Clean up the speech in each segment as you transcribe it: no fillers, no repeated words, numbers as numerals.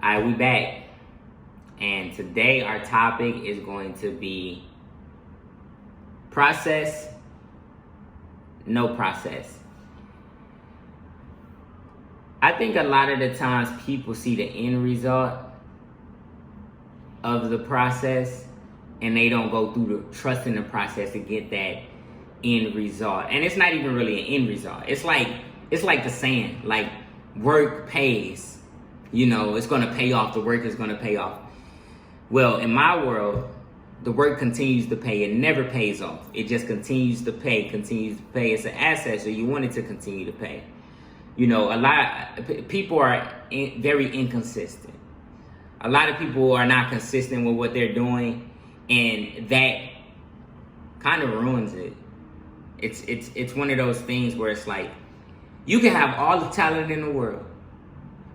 Alright, we back. And today our topic is going to be process, no process. I think a lot of the times people see the end result of the process and they don't go through the trusting the process to get that end result. And it's not even really an end result. It's like the saying, like, work pays. You know, it's gonna pay off. The work is gonna pay off. Well, in my world, the work continues to pay. It never pays off. It just continues to pay, It's an asset, so you want it to continue to pay. You know, a lot of people are very inconsistent. A lot of people are not consistent with what they're doing, and that kind of ruins it. It's one of those things where it's like, you can have all the talent in the world,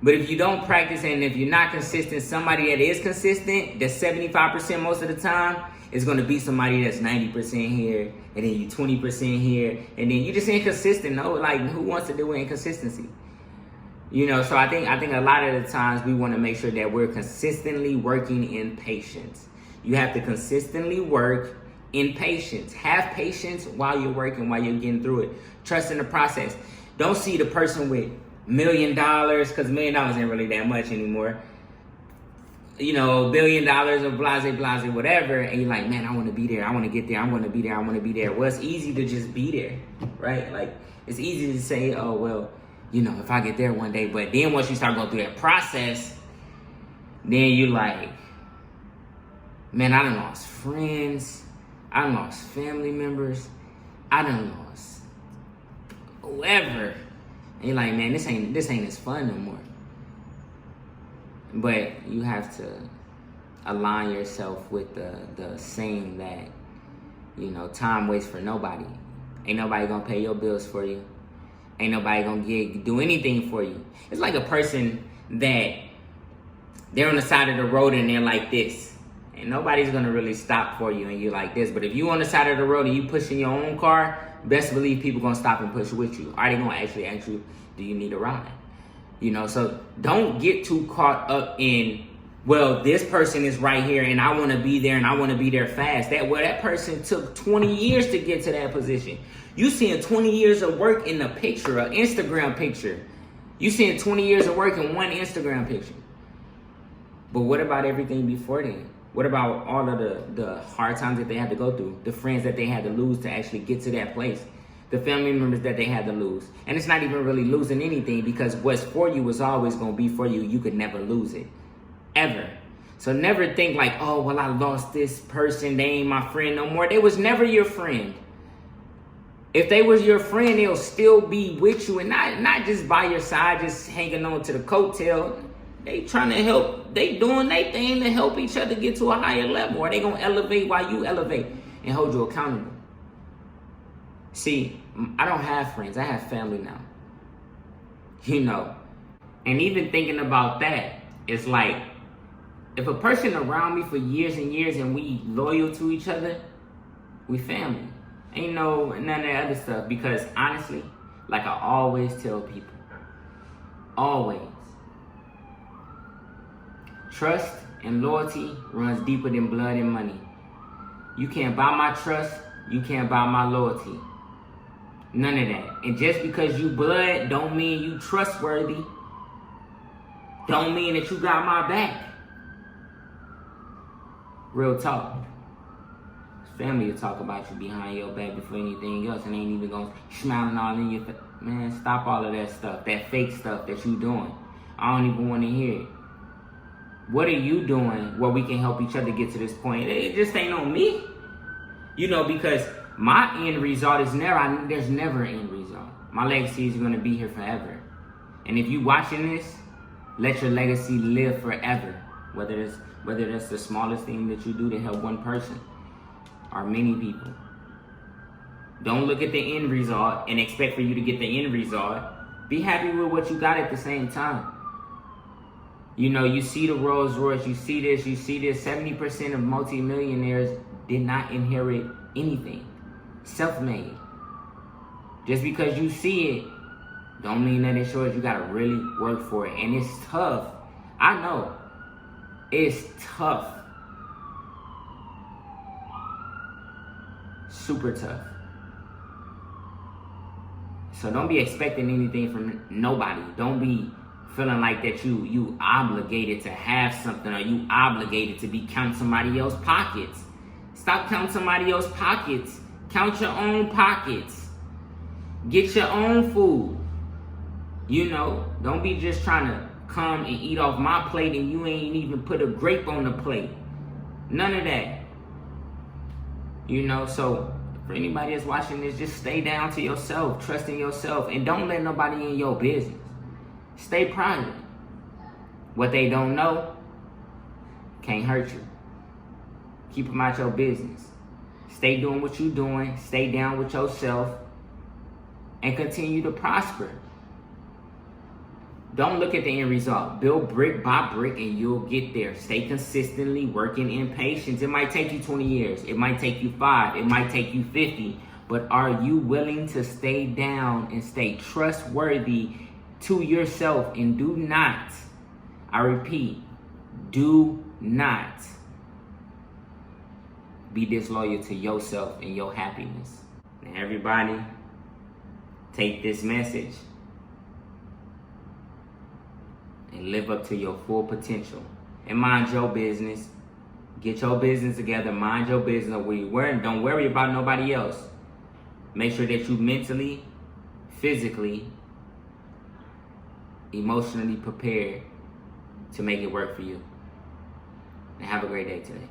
but if you don't practice and if you're not consistent, somebody that is consistent, that's 75% most of the time, is going to be somebody that's 90% here, and then you 20% here, and then you just inconsistent. No, like, who wants to do with inconsistency? You know, so I think a lot of the times we want to make sure that we're consistently working in patience. You have to consistently work in patience. Have patience while you're working, while you're getting through it. Trust in the process. Don't see the person with $1 million, because $1 million ain't really that much anymore. You know, $1 billion of blase, whatever, and you're like, man, I want to be there. I want to get there. I want to be there. I want to be there. Well, it's easy to just be there, right? Like, it's easy to say, oh, well, you know, if I get there one day. But then once you start going through that process, then you're like, man, I done lost friends. I done lost family members. I done lost whoever. And you're like, man, this ain't as fun no more. But you have to align yourself with the saying that, you know, time waits for nobody. Ain't nobody gonna pay your bills for you. Ain't nobody gonna do anything for you. It's like a person that they're on the side of the road and they're like this. And nobody's gonna really stop for you and you're like this. But if you on the side of the road and you pushing your own car, best believe people gonna stop and push with you. Are they gonna actually ask you, do you need a ride? You know, so don't get too caught up in, well, this person is right here and I want to be there and I want to be there fast. That person took 20 years to get to that position. You seeing 20 years of work in a picture, an Instagram picture. You seeing 20 years of work in one Instagram picture. But what about everything before then? What about all of the hard times that they had to go through? The friends that they had to lose to actually get to that place? The family members that they had to lose. And it's not even really losing anything, because what's for you is always going to be for you. You could never lose it. Ever. So never think like, oh, well, I lost this person. They ain't my friend no more. They was never your friend. If they was your friend, they'll still be with you and not just by your side, just hanging on to the coattail. They trying to help. They doing their thing to help each other get to a higher level. Or they going to elevate while you elevate and hold you accountable. See, I don't have friends. I have family now. You know, and even thinking about that, it's like, if a person around me for years and years and we loyal to each other, we family. Ain't none of that other stuff. Because honestly, like I always tell people, always, trust and loyalty runs deeper than blood and money. You can't buy my trust. You can't buy my loyalty. None of that. And just because you blood don't mean you trustworthy. Don't mean that you got my back. Real talk. Family will talk about you behind your back before anything else and ain't even gonna smiling all in your face. Man, stop all of that stuff. That fake stuff that you doing. I don't even want to hear it. What are you doing where we can help each other get to this point? It just ain't on me. You know, because my end result is there's never an end result. My legacy is going to be here forever. And if you watching this, let your legacy live forever. Whether that's the smallest thing that you do to help one person or many people. Don't look at the end result and expect for you to get the end result. Be happy with what you got at the same time. You know, you see the Rolls Royce, you see this. 70% of multimillionaires did not inherit anything. Self-made. Just because you see it, don't mean that it's yours. You gotta really work for it. And it's tough. I know it's tough. Super tough. So don't be expecting anything from nobody. Don't be feeling like that you obligated to have something, or you obligated to be counting somebody else's pockets. Stop counting somebody else's pockets. Count your own pockets. Get your own food. You know, don't be just trying to come and eat off my plate and you ain't even put a grape on the plate. None of that. You know, so for anybody that's watching this, just stay down to yourself, trust in yourself, and don't let nobody in your business. Stay private. What they don't know can't hurt you. Keep them out your business. Stay doing what you're doing. Stay down with yourself and continue to prosper. Don't look at the end result. Build brick by brick and you'll get there. Stay consistently working in patience. It might take you 20 years. It might take you 5. It might take you 50. But are you willing to stay down and stay trustworthy to yourself? And do not, I repeat, do not be disloyal to yourself and your happiness. Now everybody, take this message and live up to your full potential. And mind your business. Get your business together. Mind your business. Don't worry about nobody else. Make sure that you mentally, physically, emotionally prepared to make it work for you. And have a great day today.